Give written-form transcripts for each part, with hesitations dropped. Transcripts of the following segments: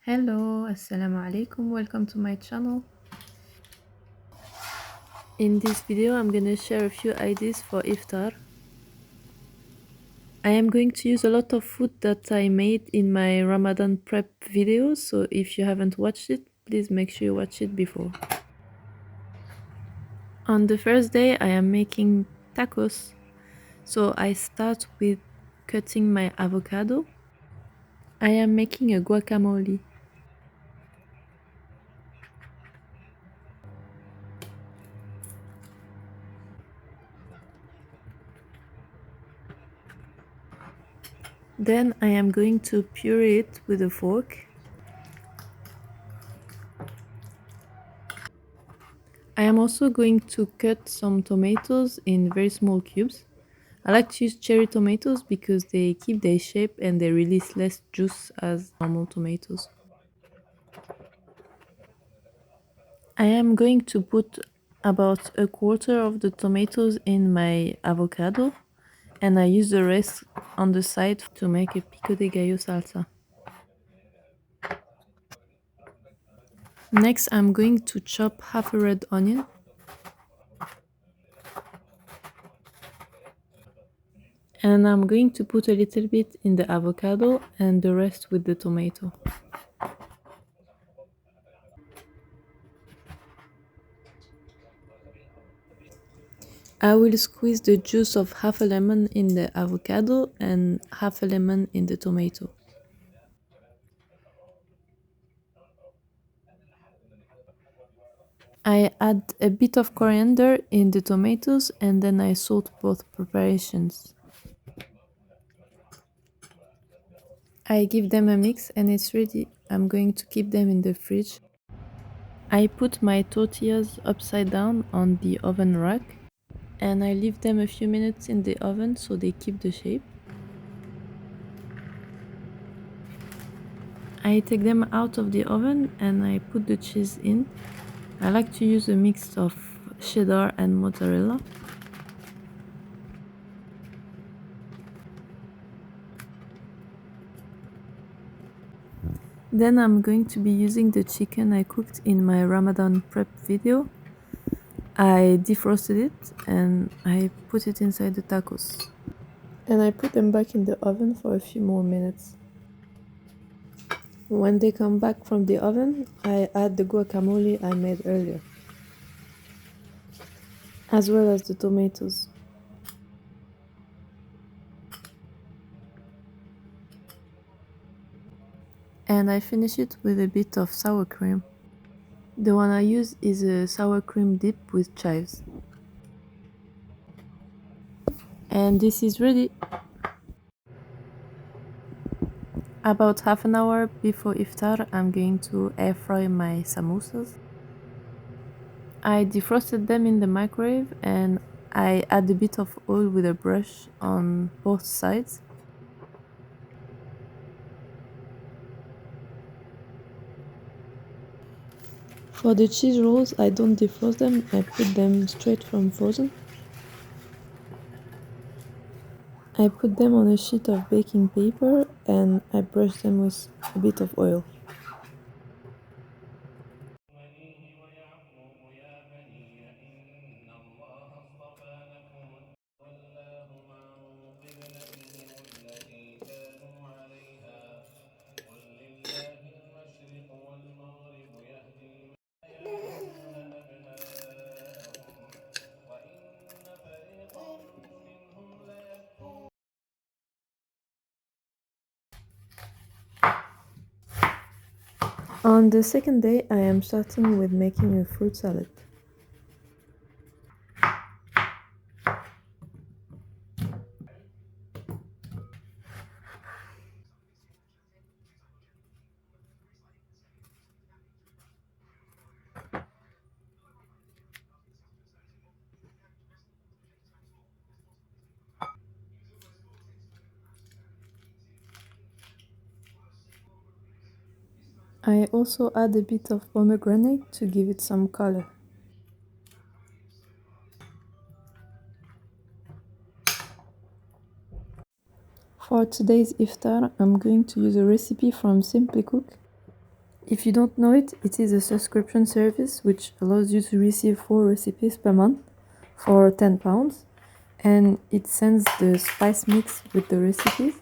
Hello, assalamu alaikum, welcome to my channel. In this video I'm gonna share a few ideas for iftar. I am going to use a lot of food that I made in my Ramadan prep video, so if you haven't watched it, please make sure you watch it before. On the first day I am making tacos, so I start with cutting my avocado. I am making a guacamole. Then I am going to puree it with a fork. I am also going to cut some tomatoes in very small cubes. I like to use cherry tomatoes because they keep their shape and they release less juice as normal tomatoes. I am going to put about a quarter of the tomatoes in my avocado and I use the rest on the side to make a pico de gallo salsa. Next, I'm going to chop half a red onion. And I'm going to put a little bit in the avocado and the rest with the tomato. I will squeeze the juice of half a lemon in the avocado and half a lemon in the tomato. I add a bit of coriander in the tomatoes and then I salt both preparations. I give them a mix and it's ready. I'm going to keep them in the fridge. I put my tortillas upside down on the oven rack and I leave them a few minutes in the oven so they keep the shape. I take them out of the oven and I put the cheese in. I like to use a mix of cheddar and mozzarella. Then I'm going to be using the chicken I cooked in my Ramadan prep video. I defrosted it and I put it inside the tacos. And I put them back in the oven for a few more minutes. When they come back from the oven, I add the guacamole I made earlier, as well as the tomatoes. And I finish it with a bit of sour cream. The one I use is a sour cream dip with chives. And this is ready. About half an hour before iftar, I'm going to air fry my samosas. I defrosted them in the microwave and I add a bit of oil with a brush on both sides. For the cheese rolls, I don't defrost them, I put them straight from frozen. I put them on a sheet of baking paper and I brush them with a bit of oil. On the second day, I am starting with making a fruit salad. I also add a bit of pomegranate to give it some color. For today's iftar, I'm going to use a recipe from Simply Cook. If you don't know it, it is a subscription service which allows you to receive 4 recipes per month for £10, and it sends the spice mix with the recipes.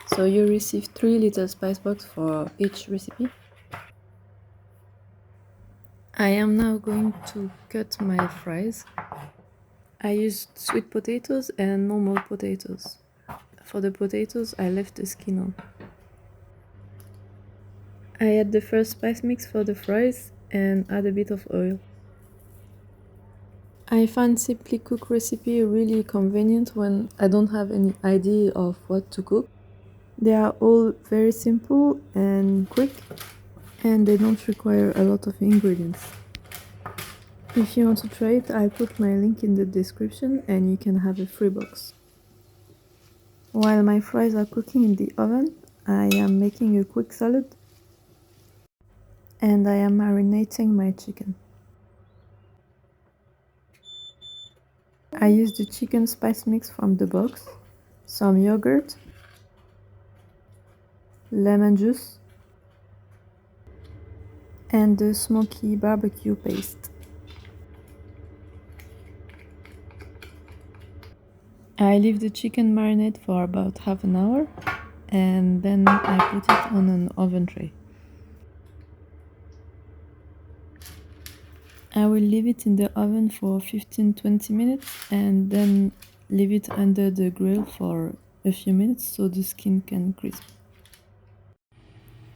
So you receive 3 little spice box for each recipe. I am now going to cut my fries. I used sweet potatoes and normal potatoes. For the potatoes, I left the skin on. I add the first spice mix for the fries and add a bit of oil. I find Simply Cook recipe really convenient when I don't have any idea of what to cook. They are all very simple and quick, and they don't require a lot of ingredients. If you want to try it, I put my link in the description and you can have a free box. While my fries are cooking in the oven, I am making a quick salad and I am marinating my chicken. I use the chicken spice mix from the box, some yogurt, lemon juice, and the smoky barbecue paste. I leave the chicken marinate for about half an hour and then I put it on an oven tray. I will leave it in the oven for 15-20 minutes and then leave it under the grill for a few minutes so the skin can crisp.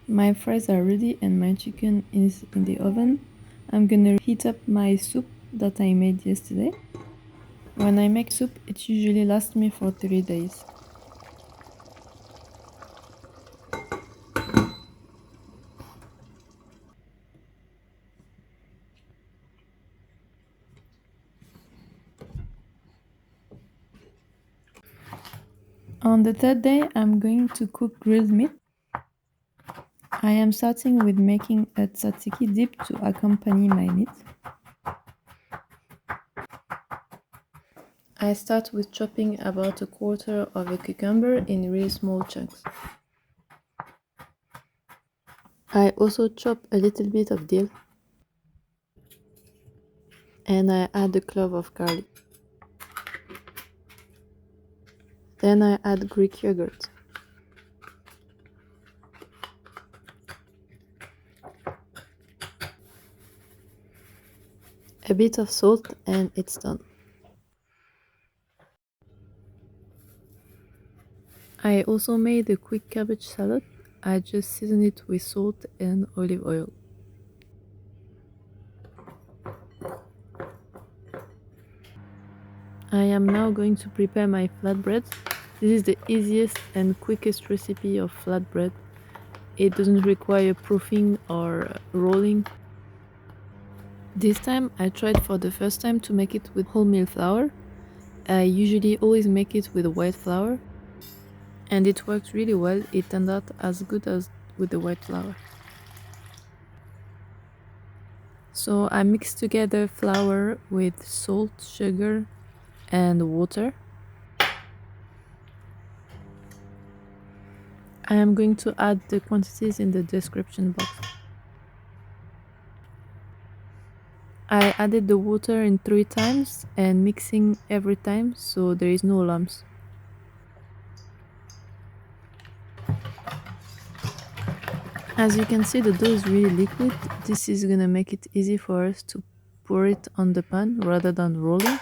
My fries are ready and my chicken is in the oven. I'm gonna heat up my soup that I made yesterday. When I make soup, it usually lasts me for 3 days. On the third day, I'm going to cook grilled meat. I am starting with making a tzatziki dip to accompany my meat. I start with chopping about a quarter of a cucumber in really small chunks. I also chop a little bit of dill and I add a clove of garlic. Then I add Greek yogurt. A bit of salt and it's done. I also made a quick cabbage salad. I just seasoned it with salt and olive oil. I am now going to prepare my flatbread. This is the easiest and quickest recipe of flatbread. It doesn't require proofing or rolling. This time I tried for the first time to make it with wholemeal flour. I usually always make it with white flour and it worked really well. It turned out as good as with the white flour. So I mixed together flour with salt, sugar and water. I am going to add the quantities in the description box. I added the water in 3 times and mixing every time so there is no lumps. As you can see, the dough is really liquid. This is gonna make it easy for us to pour it on the pan rather than rolling.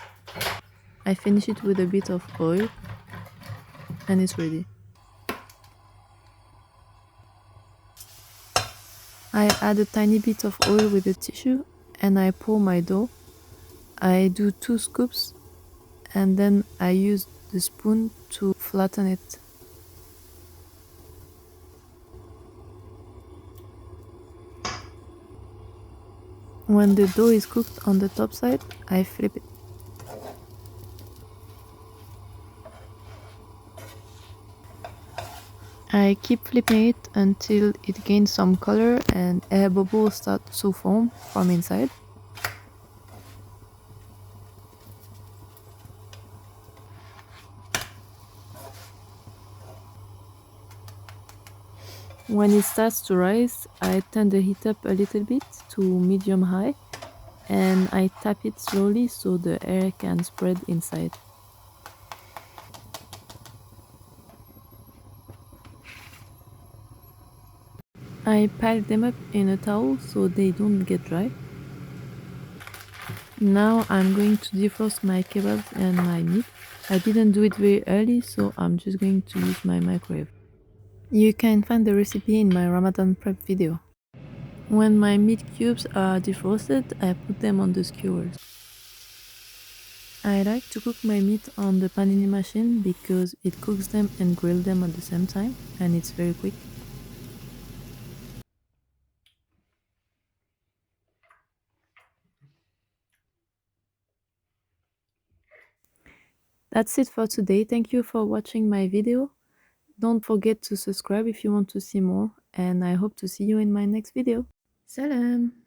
I finish it with a bit of oil and it's ready. I add a tiny bit of oil with a tissue and I pour my dough. I do 2 scoops and then I use the spoon to flatten it. When the dough is cooked on the top side, I flip it. I keep flipping it until it gains some color and air bubbles start to form from inside. When it starts to rise, I turn the heat up a little bit to medium high and I tap it slowly so the air can spread inside. I pile them up in a towel so they don't get dry. Now I'm going to defrost my kebabs and my meat. I didn't do it very early, so I'm just going to use my microwave. You can find the recipe in my Ramadan prep video. When my meat cubes are defrosted, I put them on the skewers. I like to cook my meat on the panini machine because it cooks them and grills them at the same time and it's very quick. That's it for today. Thank you for watching my video. Don't forget to subscribe if you want to see more and I hope to see you in my next video. Salam!